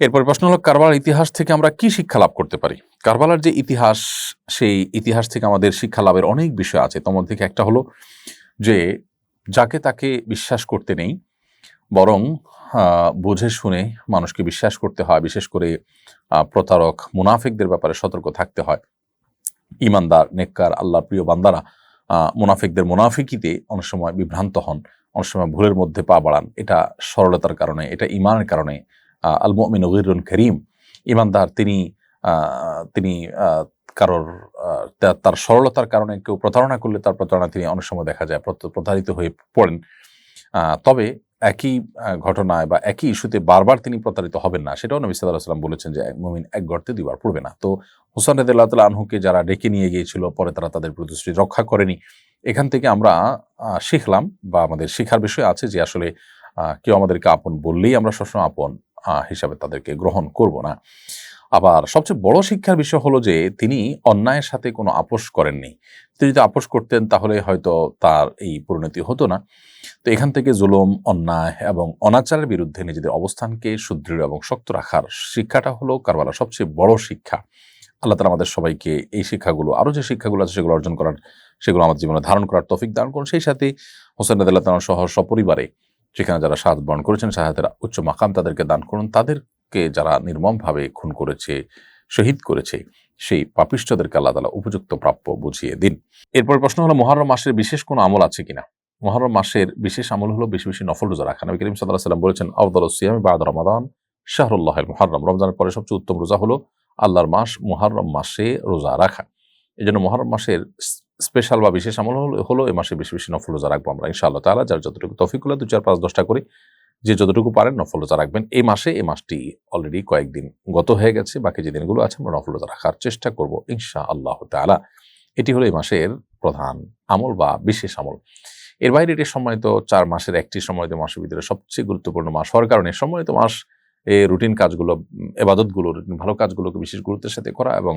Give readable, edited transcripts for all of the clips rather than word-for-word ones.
এরপর প্রশ্ন হলো, কারবালার ইতিহাস থেকে আমরা কি শিক্ষা লাভ করতে পারি? কারবালার যে ইতিহাস, সেই ইতিহাস থেকে আমাদের শিক্ষা লাভের অনেক বিষয় আছে। তোমার থেকে একটা হলো যে যাকে তাকে বিশ্বাস করতে নেই, বরং বুঝে শুনে মানুষকে বিশ্বাস করতে হয়। বিশেষ করে প্রতারক মুনাফিকদের ব্যাপারে সতর্ক থাকতে হয়। ইমানদার নেককার আল্লাহর প্রিয় বান্দারা মুনাফিকদের মুনাফিকিতে অনেক সময় বিভ্রান্ত হন, অনেক সময় ভুলের মধ্যে পা বাড়ান। এটা সরলতার কারণে, এটা ঈমানের কারণে। আল মুমিনু গিররুন কারীম, ঈমানদার তিনি তিনি কারোর তার সরলতার কারণে কেউ প্রতারণা করলে তার প্রতারণা তিনি অনেক সময় দেখা যায় প্রতারিত হয়ে পড়েন। তবে একই ঘটনায় বা একই ইস্যুতে বারবার তিনি প্রতারিত হবেন না, সেটাও নবী সাল্লাল্লাহু আলাইহি ওয়াসাল্লাম বলেছেন যে মুমিন এক গর্তে দুইবার পড়বে না। তো হুসাইন রাদিয়াল্লাহু তাআলা আনহুকে যারা ডেকে নিয়ে গিয়েছিল, পরে তারা তাদের প্রতিশ্রুতি রক্ষা করেনি। এখান থেকে আমরা শিখলাম বা আমাদের শিখার বিষয় আছে যে আসলে কেউ আমাদেরকে আপন বললেই আমরা সবসময় আপন হিসাবে তাদেরকে গ্রহণ করব না। আবার সবচেয়ে বড় শিক্ষার বিষয় হলো যে তিনি অন্যায়ের সাথে কোনো আপোষ করেননি। তিনি যদি আপোষ করতেন তাহলে হয়তো তার এই পরিণতি হতো না। তো এখান থেকে জুলুম, অন্যায় এবং অনাচারের বিরুদ্ধে নিজেদের অবস্থানকে সুদৃঢ় এবং শক্ত রাখার শিক্ষাটা হলো কারবালার সবচেয়ে বড় শিক্ষা। আল্লাহ তাআলা আমাদের সবাইকে এই শিক্ষাগুলো, আরও যে শিক্ষাগুলো আছে সেগুলো অর্জন করার, সেগুলো আমাদের জীবনে ধারণ করার তৌফিক দান করুন। সেই সাথে হোসেন রাদিয়াল্লাহু তাআলা সহ সপরিবারে সেখানে যারা শাহাদাত বরণ করেছেন, শাহাদাতের উচ্চ মাকাম তাদেরকে দান করুন। তাদেরকে যারা নির্মমভাবে খুন করেছে, শহীদ করেছে, সেই পাপিষ্ঠদেরকে আল্লাহ তাআলা উপযুক্ত প্রাপ্য বুঝিয়ে দিন। এরপর প্রশ্ন হলো, মুহররম মাসের বিশেষ কোনো আমল আছে কিনা? মুহররম মাসের বিশেষ আমল হলো বেশি বেশি নফল রোজা রাখা। নবী করিম সাল্লাল্লাহু আলাইহি ওয়াসাল্লাম বলেছেন, আফদালুস সিয়ামি বা'দা রমাদান শাহরুল্লাহিল মুহররম। রমজানের পরে সবচেয়ে উত্তম রোজা হলো আল্লাহর মাস মুহররম মাসে রোজা রাখা। এজন্য মুহররম মাসের স্পেশাল বা বিশেষ আমল হলো এই মাসে বেশি বেশি নফল রোজা রাখবো আমরা ইনশাআল্লাহ তাআলা। যার যতটুকু তৌফিক হলো 2, 4, 5, 10টা করে যে যতটুকু পারেন নফল রোজা রাখবেন। এই মাসটি অলরেডি কয়েকদিন গত হয়ে গেছে, বাকি যে দিনগুলো আছে আমরা নফল রোজা রাখার চেষ্টা করব ইনশাআল্লাহ তাআলা। এটি হলো এই মাসের প্রধান আমল বা বিশেষ আমল। এর বাইরে এটি সম্মানিত 4 মাসের একটি সম্মানিত মাসের ভিতরে সবচেয়ে গুরুত্বপূর্ণ মাস হওয়ার কারণে সম্মানিত মাস রুটিন কাজগুলো, ইবাদতগুলো, রুটিন ভালো কাজগুলোকে বিশেষ গুরুত্বের সাথে করা এবং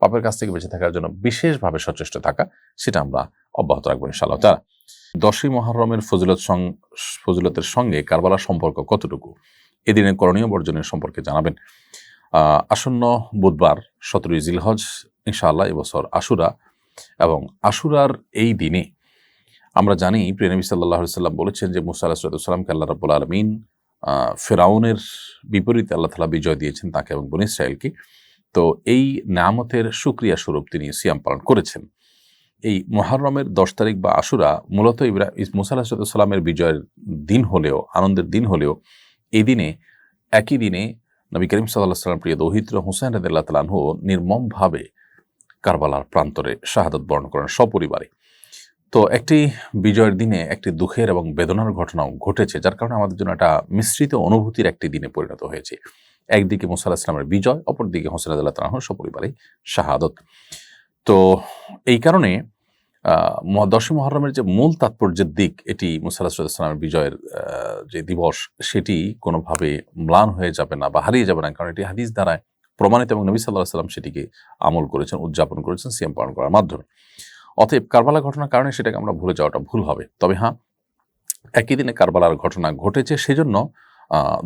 পাপের কাছ থেকে বেঁচে থাকার জন্য বিশেষভাবে সচেষ্ট থাকা, সেটা আমরা অব্যাহত রাখবো ইনশাআল্লাহ তাআলা। 10ই মুহররমের ফজিলতের সঙ্গে কারবালার সম্পর্ক কতটুকু? এদিনের করণীয় বর্জনের সম্পর্কে জানাবেন। আসন্ন বুধবার 17ই জিলহজ ইনশাআল্লাহ এবছর আশুরা, এবং আশুরার এই দিনে আমরা জানি প্রিয় নবী সাল্লাল্লাহু আলাইহি ওয়াসাল্লাম বলেছেন যে মুসা আলাইহিস সালামকে আল্লাহ রাব্বুল আলামিন ফিরআউনের বিপরীতে আল্লাহ তাআলা বিজয় দিয়েছেন তাকে এবং বনী ইসরাঈলকে। তো এই নেয়ামতের শুকরিয়া স্বরূপ তিনি সিয়াম পালন করেছেন। এই মুহররমের 10 তারিখ বা আশুরা মূলত মুসা আলাইহিস সালামের বিজয়ের দিন হলেও, আনন্দের দিন হলেও, এই দিনে একই দিনে নবী করিম সাল্লাল্লাহু আলাইহি ওয়াসাল্লাম প্রিয় দৌহিত্র হুসাইন রাদিয়াল্লাহু তাআলা আনহু নির্মমভাবে কারবালার প্রান্তরে শাহাদাত বরণ করেন সপরিবারে। তো একটি বিজয়ের দিনে একটি দুঃখের এবং বেদনার ঘটনাও ঘটেছে, যার কারণে আমাদের জন্য একটা মিশ্রিত অনুভূতির একটি দিনে পরিণত হয়েছে। একদিকে মুসা আলাইহিস সালামের বিজয়, অপরদিকে হুসাইন রাদিয়াল্লাহু তাআলা আনহু সপরিবারে শাহাদত। তো এই কারণে 10ই মুহররমের যে মূল তাৎপর্যের দিক, এটি মুসা আলাইহিস সালামের বিজয়ের যে দিবস, সেটি কোনোভাবে ম্লান হয়ে যাবে না বা হারিয়ে যাবে না, কারণ এটি হাদিস দ্বারায় প্রমাণিত এবং নবী সাল্লাল্লাহু আলাইহি ওয়াসাল্লাম সেটিকে আমল করেছেন, উদযাপন করেছেন সিয়াম পালন করার মাধ্যমে। অতএব কারবালা ঘটনার কারণে সেটাকে আমরা ভুলে যাওয়াটা ভুল হবে। তবে হ্যাঁ, একই দিনে কারবালার ঘটনা ঘটেছে, সেজন্য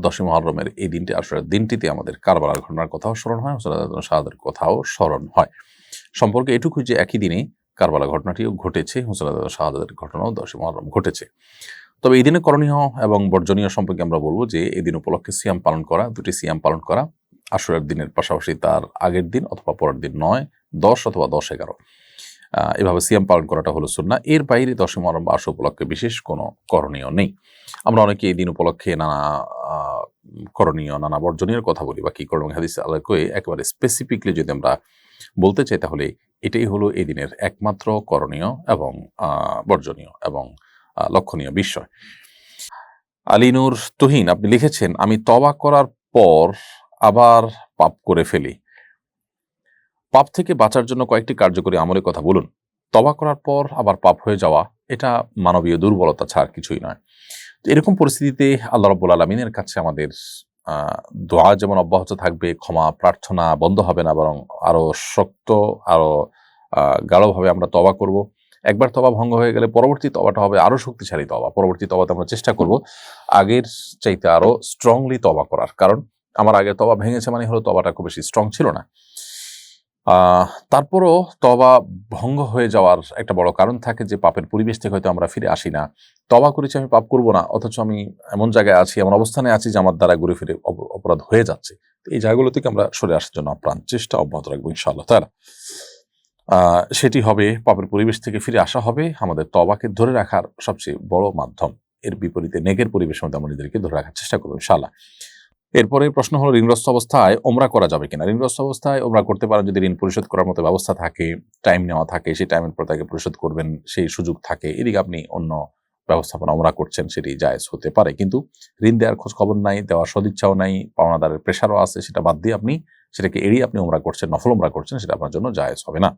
10ই মুহররমের এই দিনটি, আশুরার দিনটিতে আমাদের কারবালার ঘটনার কথাও স্মরণ হয়, শাহাদাতের কথাও স্মরণ হয়। সম্পর্কে এটুকুই যে একই দিনে কারবালা ঘটনাটিও ঘটেছে, হুসাইন শাহাদাতের ঘটনাও 10ই মুহররম ঘটেছে। তবে এই দিনে করণীয় এবং বর্জনীয় সম্পর্কে আমরা বলবো যে এই দিন উপলক্ষে সিয়াম পালন করা, 2টি সিয়াম পালন করা, আশুরার দিনের পাশাপাশি তার আগের দিন অথবা পরের দিন 9, 10 অথবা 10, 11 এভাবে সিয়াম পালন করাটা হলো সুন্নাহ। এর বাইরে 10ই মুহররম বা আশুরা উপলক্ষে বিশেষ কোনো করণীয় নেই। আমরা অনেকে এই দিন উপলক্ষে নানা করণীয়, নানা বর্জনীয় কথা বলি বা কি করণীয় হাদিস আলোকে একেবারে স্পেসিফিকলি যদি আমরা বলতে চাই, তাহলে এটাই হলো এই দিনের একমাত্র করণীয় এবং বর্জনীয় এবং লক্ষণীয় বিষয়। আলিনুর তুহিন আপনি লিখেছেন, আমি তওবা করার পর আবার পাপ করে ফেলি। পাপ থেকে বাঁচার জন্য কয়েকটি কার্যকরী আমলের কথা বলুন। তওবা করার পর আবার পাপ হয়ে যাওয়া, এটা মানবীয় দুর্বলতা ছাড়া কিছুই নয়। এরকম পরিস্থিতিতে আল্লাহ রাব্বুল আলামিনের কাছে আমাদের দোয়া যেমন অব্যাহত থাকবে, ক্ষমা প্রার্থনা বন্ধ হবে না, বরং আরো শক্ত, আরো গাঢ়ভাবে আমরা তওবা করব। একবার তওবা ভঙ্গ হয়ে গেলে পরবর্তী তওবাটা হবে আরো শক্তিশালী তওবা। পরবর্তী তওবাতে আমরা চেষ্টা করব আগের চাইতে আরো স্ট্রংলি তওবা করার, কারণ আমার আগে তওবা ভেঙেছে মানে হলো তওবাটা খুব বেশি স্ট্রং ছিল না। তারপরও তওবা ভঙ্গ হয়ে যাওয়ার একটা বড় কারণ থাকে যে পাপের পরিবেশ থেকে হয়তো আমরা ফিরে আসি না। তওবা করেছি আমি পাপ করব না, অথচ আমি এমন জায়গায় আছি, এমন অবস্থানে আছি যে আমার দ্বারা ঘুরে ফিরে অপরাধ হয়ে যাচ্ছে। তো এই জায়গাগুলো থেকে আমরা সরে আসার জন্য আপ্রাণ চেষ্টা অব্যাহত রাখবো ইনশাআল্লাহ তাআলা। সেটি হবে, পাপের পরিবেশ থেকে ফিরে আসা হবে আমাদের তওবাকে ধরে রাখার সবচেয়ে বড় মাধ্যম। এর বিপরীতে নেকের পরিবেশের মধ্যে আমরা নিজেদেরকে ধরে রাখার চেষ্টা করবো ইনশাআল্লাহ। এরপরে প্রশ্ন হলো, ঋণগ্রস্ত অবস্থায় ওমরা করা যাবে কিনা? ঋণগ্রস্ত অবস্থায় ওমরা করতে পারেন যদি ঋণ পরিশোধ করার মতো ব্যবস্থা থাকে, টাইম নেওয়া থাকে, সেই টাইমের পর তাকে পরিশোধ করবেন সেই সুযোগ থাকে, এদিকে আপনি অন্য ব্যবস্থাপনা ওমরা করছেন, সেটি জায়েজ হতে পারে। কিন্তু ঋণ দেওয়ার খোঁজ খবর নাই, দেওয়ার সদিচ্ছাও নাই, পাওনাদারের প্রেশারও আছে, সেটা বাদ দিয়ে আপনি সেটাকে এড়িয়ে আপনি ওমরা করছেন, নফল ওমরা করছেন, সেটা আপনার জন্য জায়েজ হবে না।